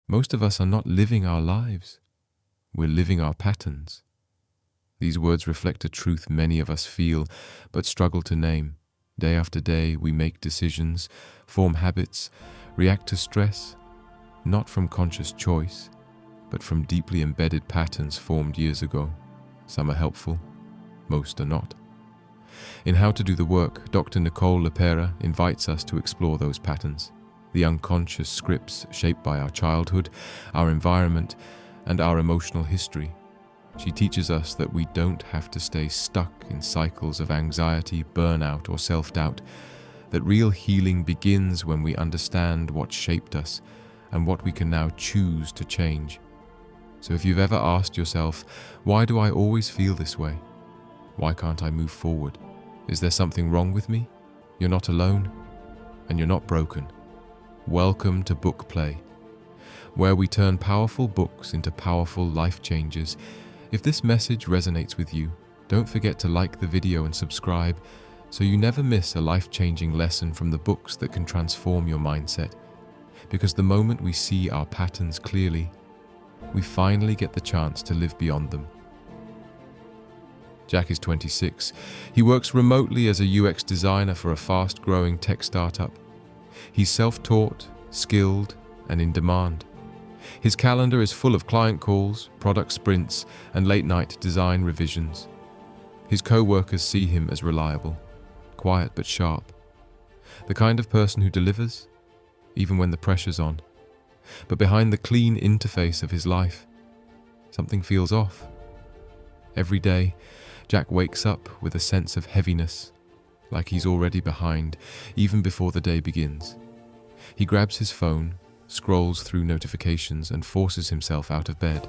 Most of us are not living our lives. We're living our patterns. These words reflect a truth many of us feel, but struggle to name. Day after day, we make decisions, form habits, react to stress, not from conscious choice, but from deeply embedded patterns formed years ago. Some are helpful, most are not. In How to Do the Work, Dr. Nicole LePera invites us to explore those patterns, the unconscious scripts shaped by our childhood, our environment, and our emotional history. She teaches us that we don't have to stay stuck in cycles of anxiety, burnout, or self-doubt, that real healing begins when we understand what shaped us and what we can now choose to change. So if you've ever asked yourself, why do I always feel this way? Why can't I move forward? Is there something wrong with me? You're not alone, and you're not broken. Welcome to Book Play, where we turn powerful books into powerful life changes. If this message resonates with you, don't forget to like the video and subscribe so you never miss a life-changing lesson from the books that can transform your mindset. Because the moment we see our patterns clearly, we finally get the chance to live beyond them. Jack is 26. He works remotely as a UX designer for a fast-growing tech startup. He's self-taught, skilled, and in demand. His calendar is full of client calls, product sprints, and late-night design revisions. His co-workers see him as reliable, quiet but sharp. The kind of person who delivers, even when the pressure's on. But behind the clean interface of his life, something feels off. Every day, Jack wakes up with a sense of heaviness, like he's already behind, even before the day begins. He grabs his phone, scrolls through notifications, and forces himself out of bed.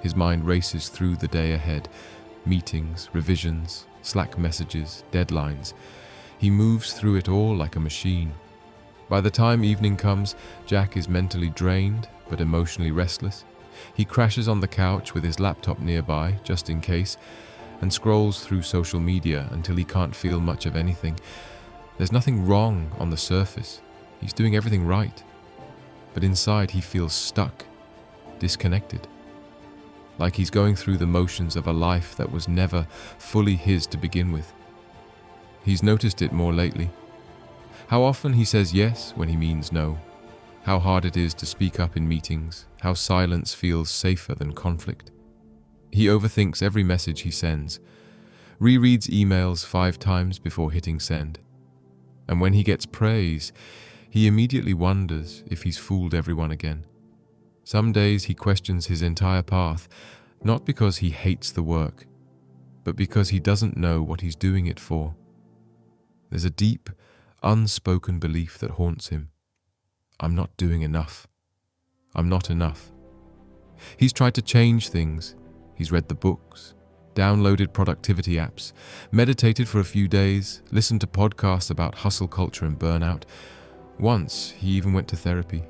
His mind races through the day ahead, meetings, revisions, Slack messages, deadlines. He moves through it all like a machine. By the time evening comes, Jack is mentally drained, but emotionally restless. He crashes on the couch with his laptop nearby, just in case, and scrolls through social media until he can't feel much of anything. There's nothing wrong on the surface. He's doing everything right. But inside he feels stuck, disconnected. Like he's going through the motions of a life that was never fully his to begin with. He's noticed it more lately. How often he says yes when he means no. How hard it is to speak up in meetings. How silence feels safer than conflict. He overthinks every message he sends. Rereads emails 5 times before hitting send. And when he gets praise, he immediately wonders if he's fooled everyone again. Some days he questions his entire path, not because he hates the work, but because he doesn't know what he's doing it for. There's a deep, unspoken belief that haunts him. I'm not doing enough. I'm not enough. He's tried to change things. He's read the books, downloaded productivity apps, meditated for a few days, listened to podcasts about hustle culture and burnout. Once, he even went to therapy,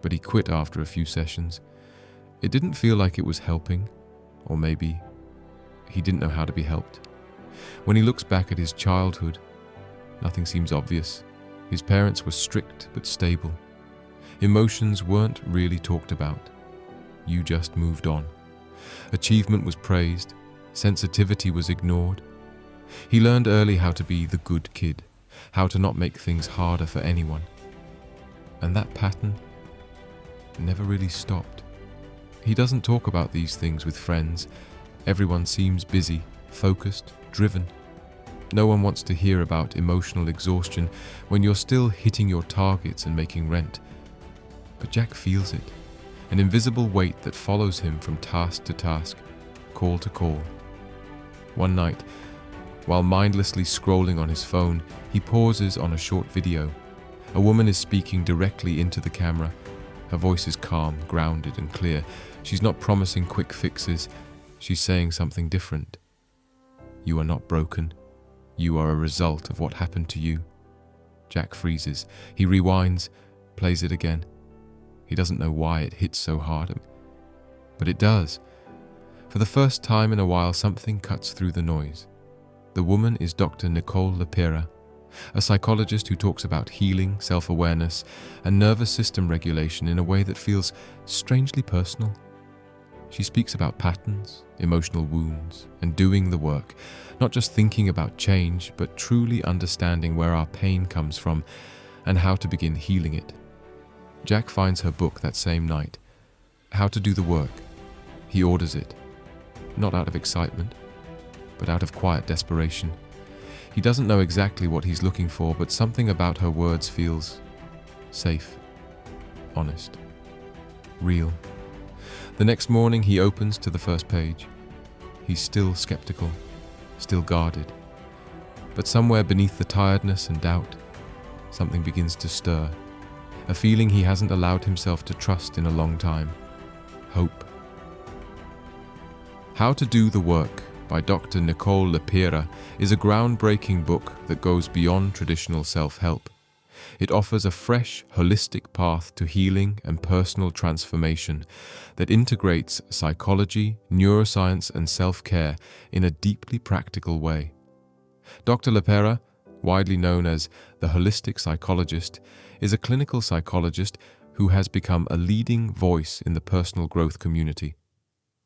but he quit after a few sessions. It didn't feel like it was helping, or maybe he didn't know how to be helped. When he looks back at his childhood, nothing seems obvious. His parents were strict but stable. Emotions weren't really talked about. You just moved on. Achievement was praised. Sensitivity was ignored. He learned early how to be the good kid, how to not make things harder for anyone. And that pattern never really stopped. He doesn't talk about these things with friends. Everyone seems busy, focused, driven. No one wants to hear about emotional exhaustion when you're still hitting your targets and making rent. But Jack feels it, an invisible weight that follows him from task to task, call to call. One night, while mindlessly scrolling on his phone, he pauses on a short video. A woman is speaking directly into the camera. Her voice is calm, grounded, and clear. She's not promising quick fixes. She's saying something different. You are not broken. You are a result of what happened to you. Jack freezes. He rewinds, plays it again. He doesn't know why it hits so hard, but it does. For the first time in a while, something cuts through the noise. The woman is Dr. Nicole LePera, a psychologist who talks about healing, self-awareness, and nervous system regulation in a way that feels strangely personal. She speaks about patterns, emotional wounds, and doing the work, not just thinking about change, but truly understanding where our pain comes from and how to begin healing it. Jack finds her book that same night, How to Do the Work. He orders it, not out of excitement, but out of quiet desperation. He doesn't know exactly what he's looking for, but something about her words feels safe, honest, real. The next morning he opens to the first page. He's still skeptical, still guarded. But somewhere beneath the tiredness and doubt, something begins to stir. A feeling he hasn't allowed himself to trust in a long time. Hope. How to Do the Work by Dr. Nicole LePera is a groundbreaking book that goes beyond traditional self-help. It offers a fresh, holistic path to healing and personal transformation that integrates psychology, neuroscience, and self-care in a deeply practical way. Dr. LePera, widely known as the Holistic Psychologist, is a clinical psychologist who has become a leading voice in the personal growth community.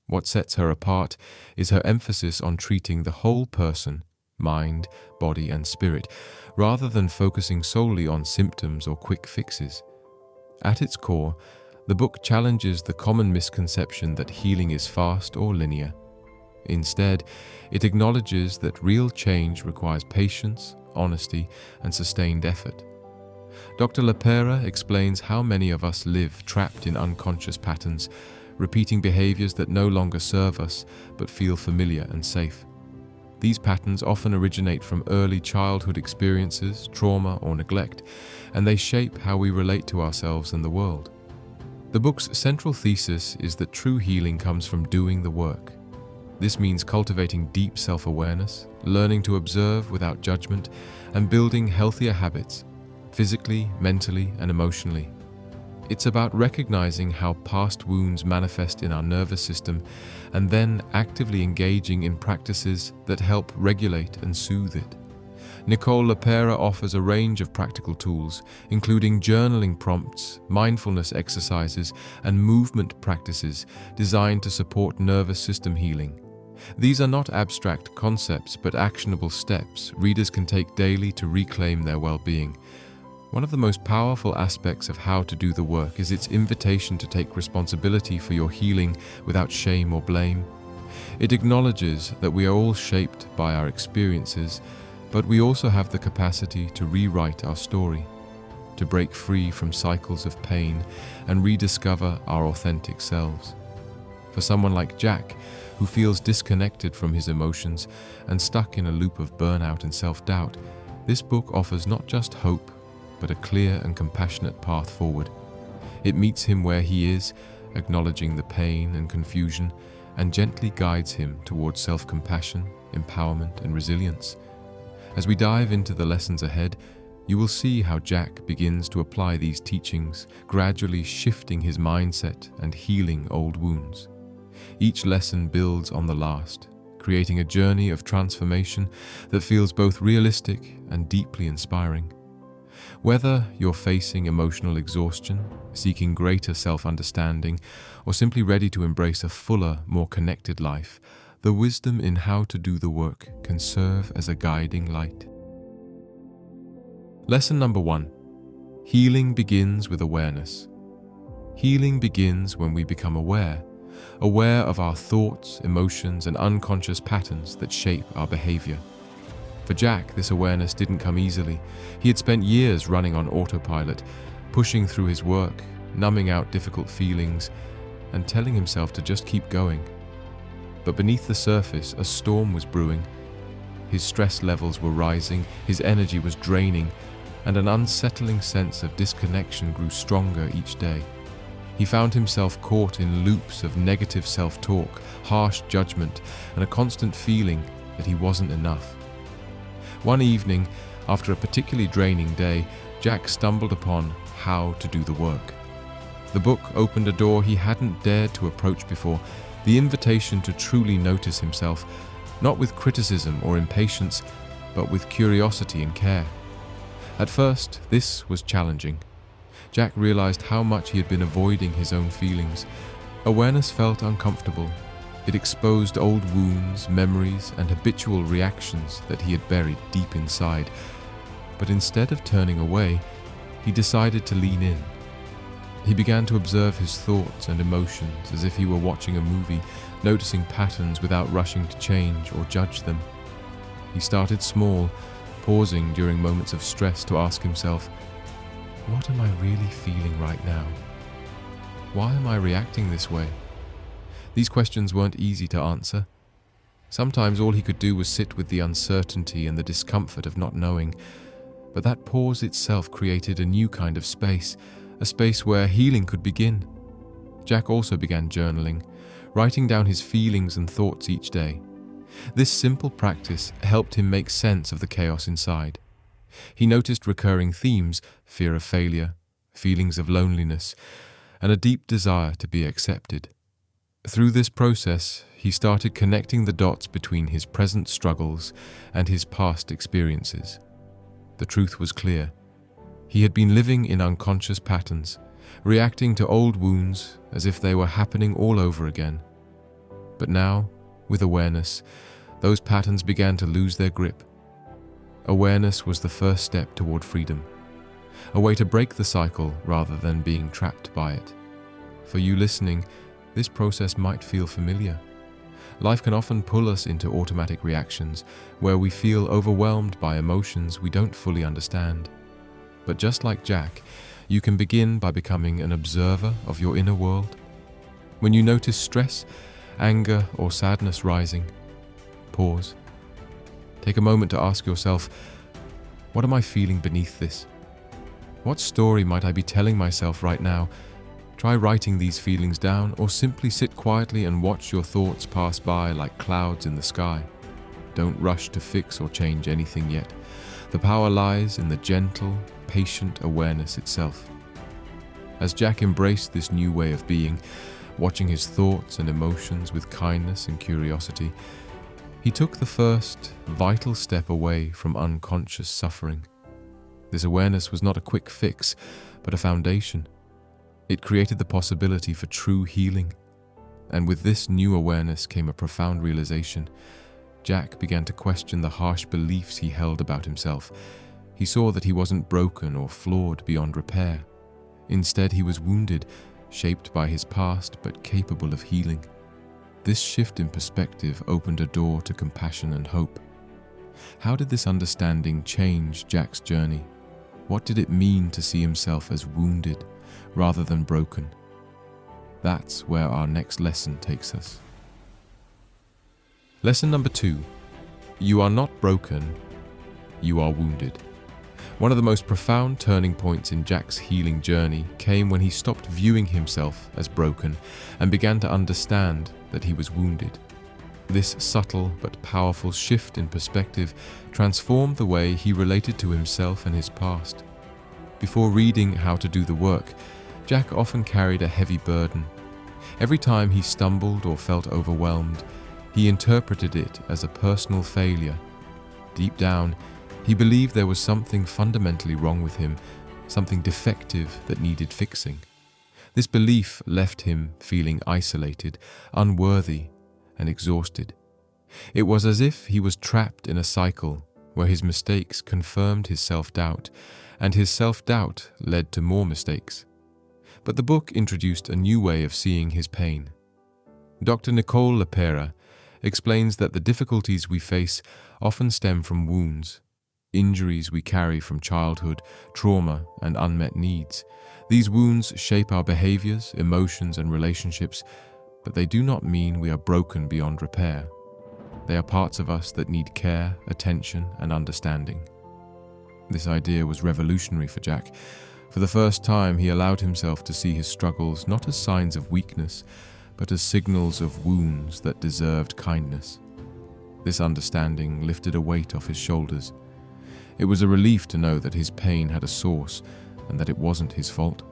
What sets her apart is her emphasis on treating the whole person, mind, body, and spirit, rather than focusing solely on symptoms or quick fixes. At its core, the book challenges the common misconception that healing is fast or linear. Instead, it acknowledges that real change requires patience, honesty, and sustained effort. Dr. LePera explains how many of us live trapped in unconscious patterns, repeating behaviors that no longer serve us but feel familiar and safe. These patterns often originate from early childhood experiences, trauma, or neglect, and they shape how we relate to ourselves and the world. The book's central thesis is that true healing comes from doing the work. This means cultivating deep self-awareness, learning to observe without judgment, and building healthier habits, physically, mentally, and emotionally. It's about recognizing how past wounds manifest in our nervous system and then actively engaging in practices that help regulate and soothe it. Nicole LePera offers a range of practical tools, including journaling prompts, mindfulness exercises, and movement practices designed to support nervous system healing. These are not abstract concepts, but actionable steps readers can take daily to reclaim their well-being. One of the most powerful aspects of How to Do the Work is its invitation to take responsibility for your healing without shame or blame. It acknowledges that we are all shaped by our experiences, but we also have the capacity to rewrite our story, to break free from cycles of pain and rediscover our authentic selves. For someone like Jack, who feels disconnected from his emotions and stuck in a loop of burnout and self-doubt, this book offers not just hope, but a clear and compassionate path forward. It meets him where he is, acknowledging the pain and confusion, and gently guides him towards self-compassion, empowerment, and resilience. As we dive into the lessons ahead, you will see how Jack begins to apply these teachings, gradually shifting his mindset and healing old wounds. Each lesson builds on the last, creating a journey of transformation that feels both realistic and deeply inspiring. Whether you're facing emotional exhaustion, seeking greater self-understanding, or simply ready to embrace a fuller, more connected life, the wisdom in How to Do the Work can serve as a guiding light. Lesson number 1. Healing begins with awareness. Healing begins when we become aware of our thoughts, emotions, and unconscious patterns that shape our behavior. For Jack, this awareness didn't come easily. He had spent years running on autopilot, pushing through his work, numbing out difficult feelings, and telling himself to just keep going. But beneath the surface, a storm was brewing. His stress levels were rising, his energy was draining, and an unsettling sense of disconnection grew stronger each day. He found himself caught in loops of negative self-talk, harsh judgment, and a constant feeling that he wasn't enough. One evening, after a particularly draining day, Jack stumbled upon How to Do the Work. The book opened a door he hadn't dared to approach before, the invitation to truly notice himself, not with criticism or impatience, but with curiosity and care. At first, this was challenging. Jack realized how much he had been avoiding his own feelings. Awareness felt uncomfortable. It exposed old wounds, memories, and habitual reactions that he had buried deep inside. But instead of turning away, he decided to lean in. He began to observe his thoughts and emotions as if he were watching a movie, noticing patterns without rushing to change or judge them. He started small, pausing during moments of stress to ask himself, what am I really feeling right now? Why am I reacting this way? These questions weren't easy to answer. Sometimes all he could do was sit with the uncertainty and the discomfort of not knowing. But that pause itself created a new kind of space, a space where healing could begin. Jack also began journaling, writing down his feelings and thoughts each day. This simple practice helped him make sense of the chaos inside. He noticed recurring themes: fear of failure, feelings of loneliness, and a deep desire to be accepted. Through this process, he started connecting the dots between his present struggles and his past experiences. The truth was clear. He had been living in unconscious patterns, reacting to old wounds as if they were happening all over again. But now, with awareness, those patterns began to lose their grip. Awareness was the first step toward freedom, a way to break the cycle rather than being trapped by it. For you listening, this process might feel familiar. Life can often pull us into automatic reactions where we feel overwhelmed by emotions we don't fully understand. But just like Jack, you can begin by becoming an observer of your inner world. When you notice stress, anger, or sadness rising, pause. Take a moment to ask yourself, what am I feeling beneath this? What story might I be telling myself right now? Try writing these feelings down, or simply sit quietly and watch your thoughts pass by like clouds in the sky. Don't rush to fix or change anything yet. The power lies in the gentle, patient awareness itself. As Jack embraced this new way of being, watching his thoughts and emotions with kindness and curiosity, he took the first, vital step away from unconscious suffering. This awareness was not a quick fix, but a foundation. It created the possibility for true healing. And with this new awareness came a profound realization. Jack began to question the harsh beliefs he held about himself. He saw that he wasn't broken or flawed beyond repair. Instead, he was wounded, shaped by his past, but capable of healing. This shift in perspective opened a door to compassion and hope. How did this understanding change Jack's journey? What did it mean to see himself as wounded rather than broken? That's where our next lesson takes us. Lesson number 2. You are not broken, you are wounded. One of the most profound turning points in Jack's healing journey came when he stopped viewing himself as broken and began to understand that he was wounded. This subtle but powerful shift in perspective transformed the way he related to himself and his past. Before reading How to Do the Work, Jack often carried a heavy burden. Every time he stumbled or felt overwhelmed, he interpreted it as a personal failure. Deep down, he believed there was something fundamentally wrong with him, something defective that needed fixing. This belief left him feeling isolated, unworthy, and exhausted. It was as if he was trapped in a cycle where his mistakes confirmed his self-doubt, and his self-doubt led to more mistakes. But the book introduced a new way of seeing his pain. Dr. Nicole LePera explains that the difficulties we face often stem from wounds, injuries we carry from childhood, trauma, and unmet needs. These wounds shape our behaviors, emotions, and relationships, but they do not mean we are broken beyond repair. They are parts of us that need care, attention, and understanding. This idea was revolutionary for Jack. For the first time, he allowed himself to see his struggles not as signs of weakness, but as signals of wounds that deserved kindness. This understanding lifted a weight off his shoulders. It was a relief to know that his pain had a source and that it wasn't his fault.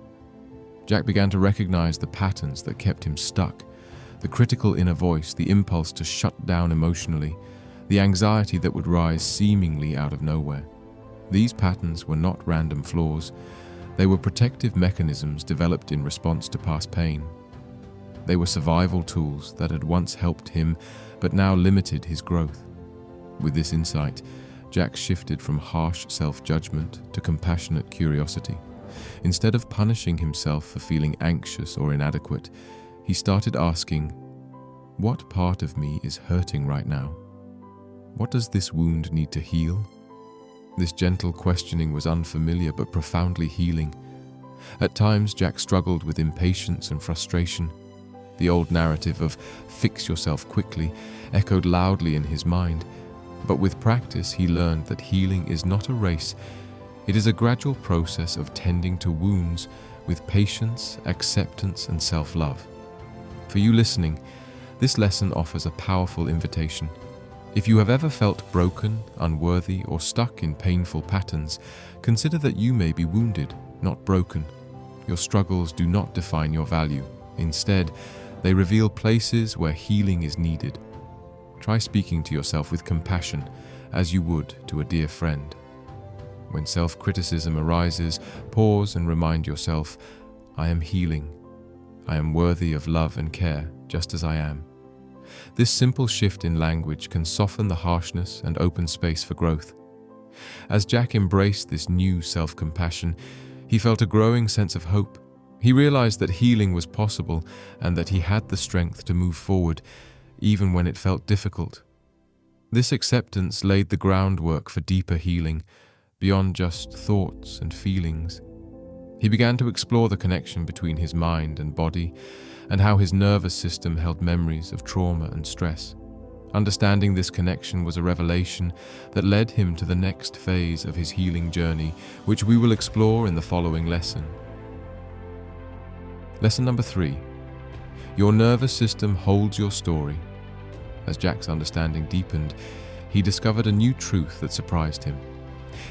Jack began to recognize the patterns that kept him stuck, the critical inner voice, the impulse to shut down emotionally, the anxiety that would rise seemingly out of nowhere. These patterns were not random flaws. They were protective mechanisms developed in response to past pain. They were survival tools that had once helped him, but now limited his growth. With this insight, Jack shifted from harsh self-judgment to compassionate curiosity. Instead of punishing himself for feeling anxious or inadequate, he started asking, "What part of me is hurting right now? What does this wound need to heal?" This gentle questioning was unfamiliar but profoundly healing. At times, Jack struggled with impatience and frustration. The old narrative of "fix yourself quickly" echoed loudly in his mind. But with practice, he learned that healing is not a race. It is a gradual process of tending to wounds with patience, acceptance, and self-love. For you listening, this lesson offers a powerful invitation. If you have ever felt broken, unworthy, or stuck in painful patterns, consider that you may be wounded, not broken. Your struggles do not define your value. Instead, they reveal places where healing is needed. Try speaking to yourself with compassion, as you would to a dear friend. When self-criticism arises, pause and remind yourself, "I am healing. I am worthy of love and care, just as I am." This simple shift in language can soften the harshness and open space for growth. As Jack embraced this new self-compassion, he felt a growing sense of hope. He realized that healing was possible and that he had the strength to move forward, even when it felt difficult. This acceptance laid the groundwork for deeper healing, beyond just thoughts and feelings. He began to explore the connection between his mind and body, and how his nervous system held memories of trauma and stress. Understanding this connection was a revelation that led him to the next phase of his healing journey, which we will explore in the following lesson. Lesson number 3. Your nervous system holds your story. As Jack's understanding deepened, he discovered a new truth that surprised him.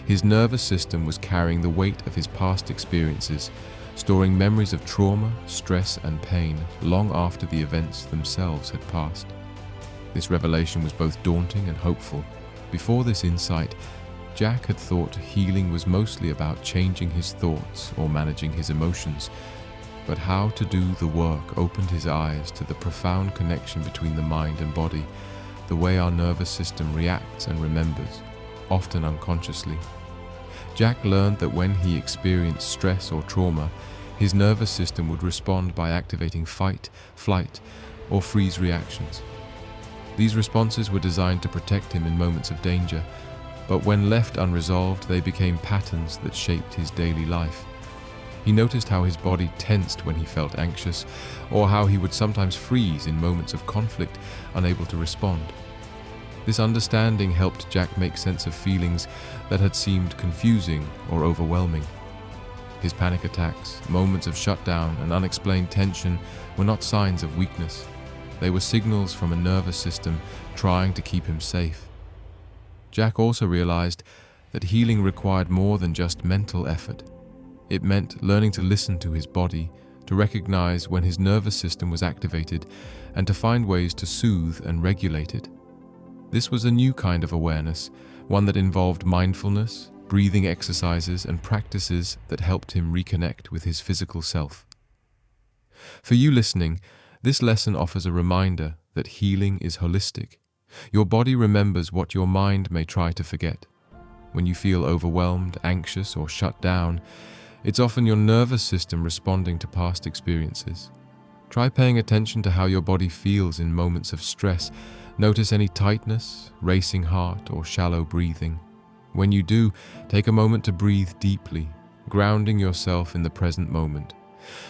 His nervous system was carrying the weight of his past experiences, storing memories of trauma, stress, and pain long after the events themselves had passed. This revelation was both daunting and hopeful. Before this insight, Jack had thought healing was mostly about changing his thoughts or managing his emotions, but how to do the work opened his eyes to the profound connection between the mind and body, the way our nervous system reacts and remembers, often unconsciously. Jack learned that when he experienced stress or trauma, his nervous system would respond by activating fight, flight, or freeze reactions. These responses were designed to protect him in moments of danger, but when left unresolved, they became patterns that shaped his daily life. He noticed how his body tensed when he felt anxious, or how he would sometimes freeze in moments of conflict, unable to respond. This understanding helped Jack make sense of feelings that had seemed confusing or overwhelming. His panic attacks, moments of shutdown, and unexplained tension were not signs of weakness. They were signals from a nervous system trying to keep him safe. Jack also realized that healing required more than just mental effort. It meant learning to listen to his body, to recognize when his nervous system was activated, and to find ways to soothe and regulate it. This was a new kind of awareness, one that involved mindfulness, breathing exercises, and practices that helped him reconnect with his physical self. For you listening, this lesson offers a reminder that healing is holistic. Your body remembers what your mind may try to forget. When you feel overwhelmed, anxious, or shut down, it's often your nervous system responding to past experiences. Try paying attention to how your body feels in moments of stress. Notice any tightness, racing heart, or shallow breathing. When you do, take a moment to breathe deeply, grounding yourself in the present moment.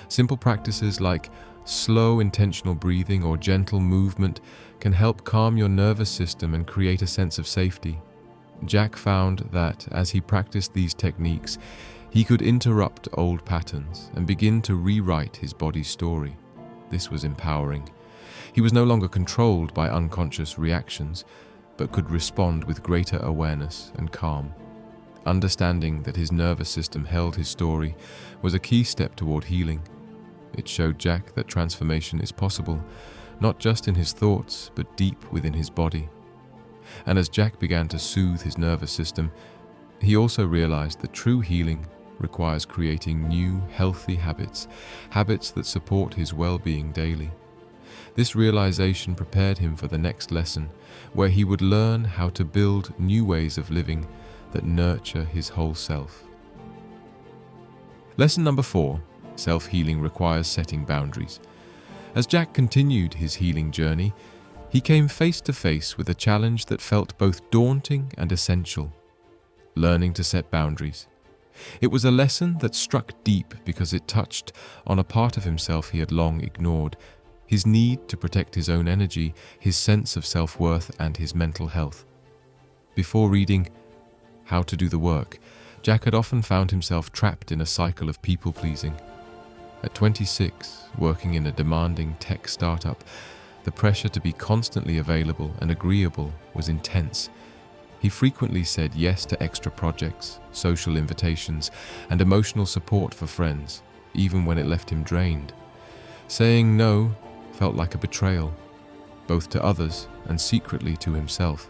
Simple practices like slow, intentional breathing or gentle movement can help calm your nervous system and create a sense of safety. Jack found that as he practiced these techniques, he could interrupt old patterns and begin to rewrite his body's story. This was empowering. He was no longer controlled by unconscious reactions, but could respond with greater awareness and calm. Understanding that his nervous system held his story was a key step toward healing. It showed Jack that transformation is possible, not just in his thoughts, but deep within his body. And as Jack began to soothe his nervous system, He also realized that true healing requires creating new, healthy habits, habits that support his well-being daily. This realization prepared him for the next lesson, where he would learn how to build new ways of living that nurture his whole self. Lesson number 4, self-healing requires setting boundaries. As Jack continued his healing journey, he came face to face with a challenge that felt both daunting and essential: learning to set boundaries. It was a lesson that struck deep because it touched on a part of himself he had long ignored: his need to protect his own energy, his sense of self-worth, and his mental health. Before reading How to Do the Work, Jack had often found himself trapped in a cycle of people-pleasing. At 26, working in a demanding tech startup, the pressure to be constantly available and agreeable was intense. He frequently said yes to extra projects, social invitations, and emotional support for friends, even when it left him drained. Saying no felt like a betrayal, both to others and secretly to himself.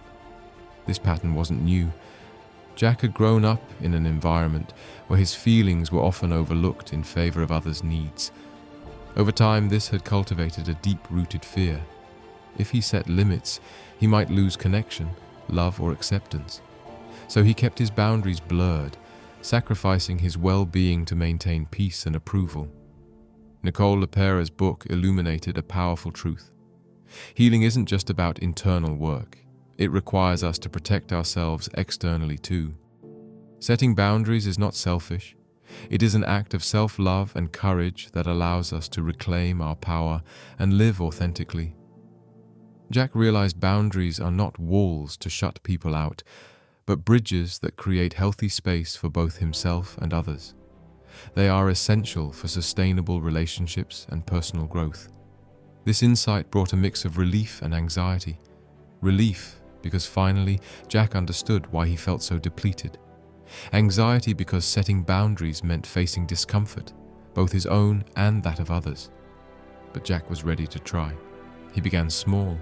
This pattern wasn't new. Jack had grown up in an environment where his feelings were often overlooked in favor of others' needs. Over time, this had cultivated a deep-rooted fear. If he set limits, he might lose connection, love, or acceptance. So he kept his boundaries blurred, sacrificing his well-being to maintain peace and approval. Nicole LePera's book illuminated a powerful truth. Healing isn't just about internal work. It requires us to protect ourselves externally too. Setting boundaries is not selfish. It is an act of self-love and courage that allows us to reclaim our power and live authentically. Jack realized boundaries are not walls to shut people out, but bridges that create healthy space for both himself and others. They are essential for sustainable relationships and personal growth. This insight brought a mix of relief and anxiety. Relief, because finally Jack understood why he felt so depleted. Anxiety, because setting boundaries meant facing discomfort, both his own and that of others. But Jack was ready to try. He began small.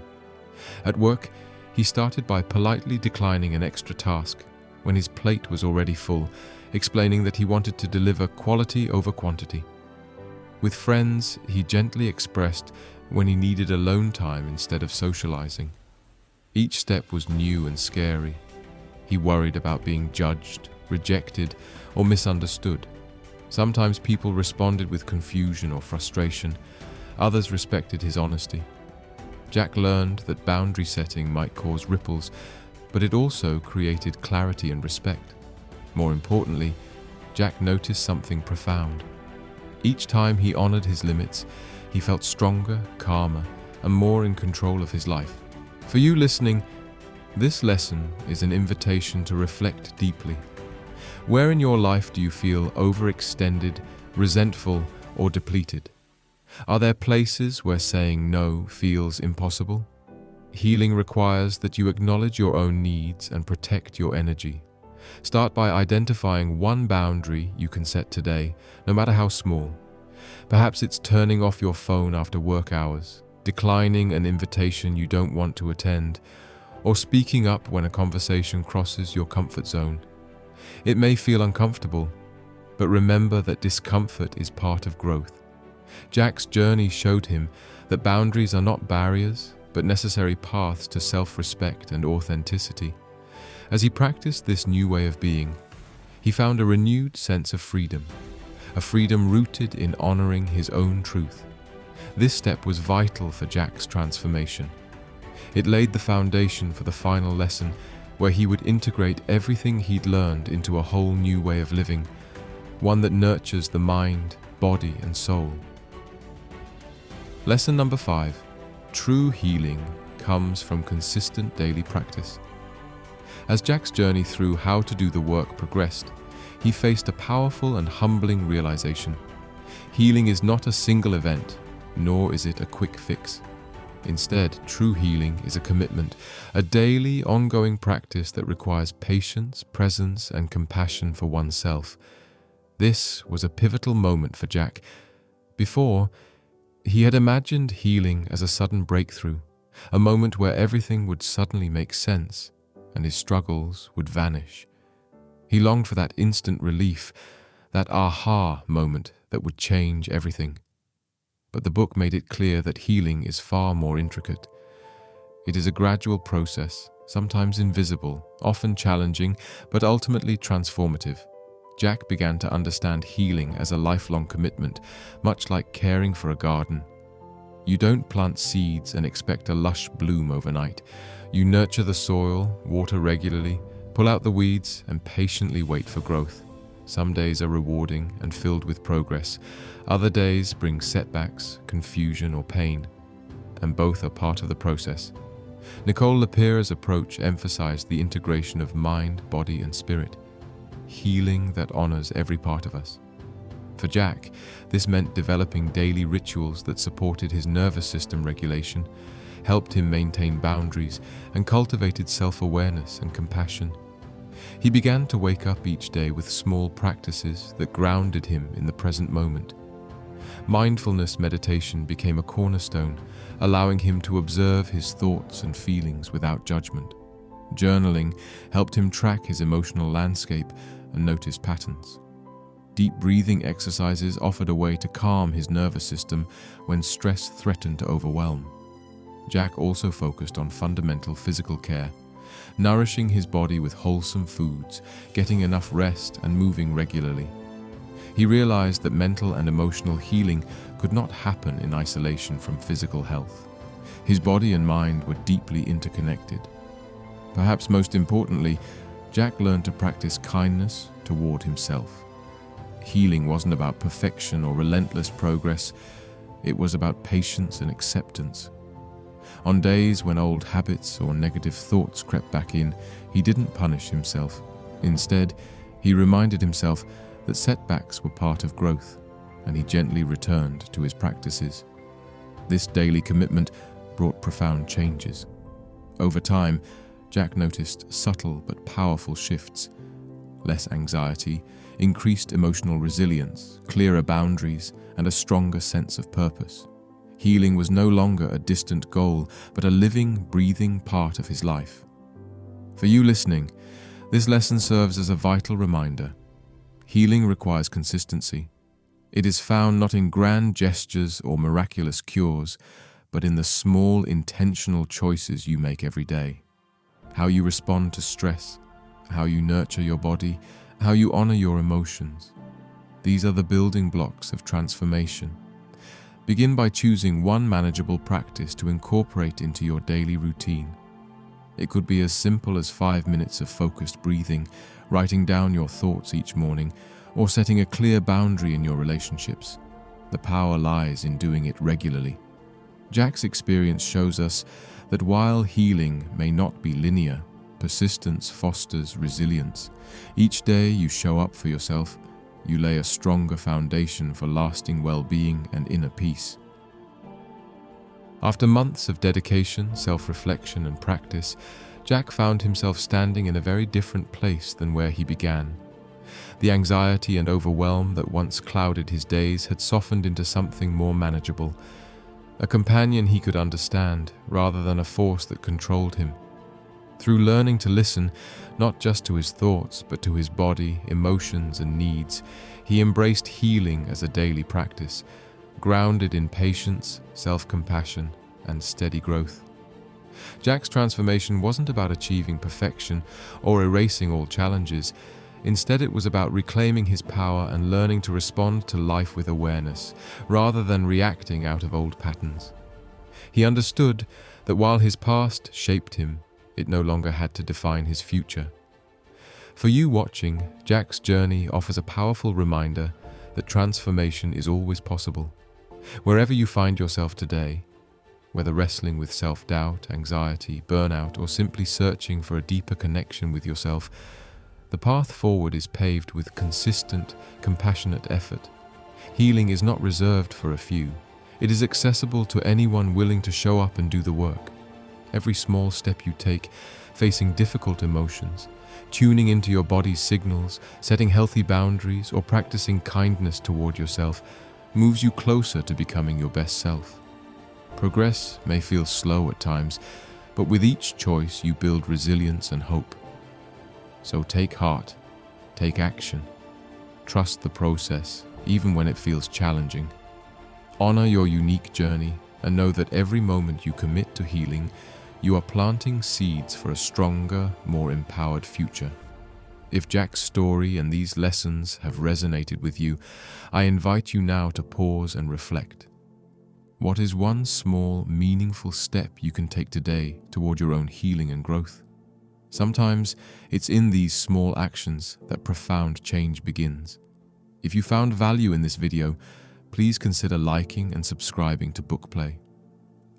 At work, he started by politely declining an extra task when his plate was already full, explaining that he wanted to deliver quality over quantity. With friends, he gently expressed when he needed alone time instead of socializing. Each step was new and scary. He worried about being judged, rejected, or misunderstood. Sometimes people responded with confusion or frustration. Others respected his honesty. Jack learned that boundary setting might cause ripples, but it also created clarity and respect. More importantly, Jack noticed something profound. Each time he honored his limits, he felt stronger, calmer, and more in control of his life. For you listening, this lesson is an invitation to reflect deeply. Where in your life do you feel overextended, resentful, or depleted? Are there places where saying no feels impossible? Healing requires that you acknowledge your own needs and protect your energy. Start by identifying one boundary you can set today, no matter how small. Perhaps it's turning off your phone after work hours, declining an invitation you don't want to attend, or speaking up when a conversation crosses your comfort zone. It may feel uncomfortable, but remember that discomfort is part of growth. Jack's journey showed him that boundaries are not barriers, but necessary paths to self-respect and authenticity. As he practiced this new way of being, he found a renewed sense of freedom, a freedom rooted in honoring his own truth. This step was vital for Jack's transformation. It laid the foundation for the final lesson, where he would integrate everything he'd learned into a whole new way of living, one that nurtures the mind, body, and soul. Lesson number 5. True healing comes from consistent daily practice. As Jack's journey through How to Do the Work progressed, he faced a powerful and humbling realization. Healing is not a single event, nor is it a quick fix. Instead, true healing is a commitment, a daily, ongoing practice that requires patience, presence, and compassion for oneself. This was a pivotal moment for Jack. Before, he had imagined healing as a sudden breakthrough, a moment where everything would suddenly make sense and his struggles would vanish. He longed for that instant relief, that aha moment that would change everything. But the book made it clear that healing is far more intricate. It is a gradual process, sometimes invisible, often challenging, but ultimately transformative. Jack began to understand healing as a lifelong commitment, much like caring for a garden. You don't plant seeds and expect a lush bloom overnight. You nurture the soil, water regularly, pull out the weeds, and patiently wait for growth. Some days are rewarding and filled with progress. Other days bring setbacks, confusion, or pain, and both are part of the process. Nicole LePera's approach emphasized the integration of mind, body, and spirit, healing that honors every part of us. For Jack, this meant developing daily rituals that supported his nervous system regulation, helped him maintain boundaries, and cultivated self-awareness and compassion. He began to wake up each day with small practices that grounded him in the present moment. Mindfulness meditation became a cornerstone, allowing him to observe his thoughts and feelings without judgment. Journaling helped him track his emotional landscape and notice patterns. Deep breathing exercises offered a way to calm his nervous system when stress threatened to overwhelm. Jack also focused on fundamental physical care, nourishing his body with wholesome foods, getting enough rest, and moving regularly. He realized that mental and emotional healing could not happen in isolation from physical health. His body and mind were deeply interconnected. Perhaps most importantly, Jack learned to practice kindness toward himself. Healing wasn't about perfection or relentless progress. It was about patience and acceptance. On days when old habits or negative thoughts crept back in, he didn't punish himself. Instead, he reminded himself that setbacks were part of growth, and he gently returned to his practices. This daily commitment brought profound changes. Over time, Jack noticed subtle but powerful shifts: less anxiety, increased emotional resilience, clearer boundaries, and a stronger sense of purpose. Healing was no longer a distant goal, but a living, breathing part of his life. For you listening, this lesson serves as a vital reminder. Healing requires consistency. It is found not in grand gestures or miraculous cures, but in the small, intentional choices you make every day. How you respond to stress, how you nurture your body, how you honor your emotions. These are the building blocks of transformation. Begin by choosing one manageable practice to incorporate into your daily routine. It could be as simple as 5 minutes of focused breathing, writing down your thoughts each morning, or setting a clear boundary in your relationships. The power lies in doing it regularly. Jack's experience shows us that while healing may not be linear, persistence fosters resilience. Each day you show up for yourself, you lay a stronger foundation for lasting well-being and inner peace. After months of dedication, self-reflection, and practice, Jack found himself standing in a very different place than where he began. The anxiety and overwhelm that once clouded his days had softened into something more manageable, a companion he could understand rather than a force that controlled him. Through learning to listen, not just to his thoughts, but to his body, emotions, and needs, he embraced healing as a daily practice, grounded in patience, self-compassion, and steady growth. Jack's transformation wasn't about achieving perfection or erasing all challenges. Instead, it was about reclaiming his power and learning to respond to life with awareness, rather than reacting out of old patterns. He understood that while his past shaped him, it no longer had to define his future. For you watching, Jack's journey offers a powerful reminder that transformation is always possible. Wherever you find yourself today, whether wrestling with self-doubt, anxiety, burnout, or simply searching for a deeper connection with yourself, the path forward is paved with consistent, compassionate effort. Healing is not reserved for a few. It is accessible to anyone willing to show up and do the work. Every small step you take, facing difficult emotions, tuning into your body's signals, setting healthy boundaries, or practicing kindness toward yourself, moves you closer to becoming your best self. Progress may feel slow at times, but with each choice you build resilience and hope. So take heart. Take action. Trust the process, even when it feels challenging. Honor your unique journey and know that every moment you commit to healing, you are planting seeds for a stronger, more empowered future. If Jack's story and these lessons have resonated with you, I invite you now to pause and reflect. What is one small, meaningful step you can take today toward your own healing and growth? Sometimes it's in these small actions that profound change begins. If you found value in this video, please consider liking and subscribing to Bookplay.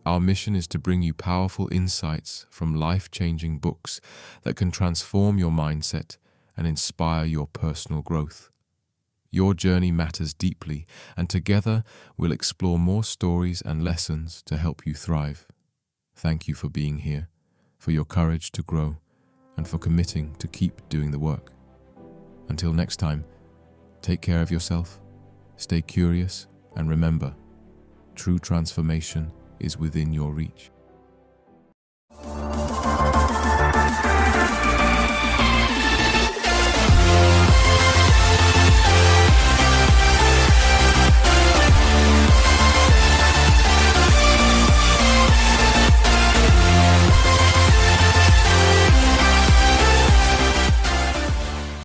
Our mission is to bring you powerful insights from life-changing books that can transform your mindset and inspire your personal growth. Your journey matters deeply, and together we'll explore more stories and lessons to help you thrive. Thank you for being here, for your courage to grow, and for committing to keep doing the work. Until next time, take care of yourself, stay curious, and remember, true transformation is within your reach.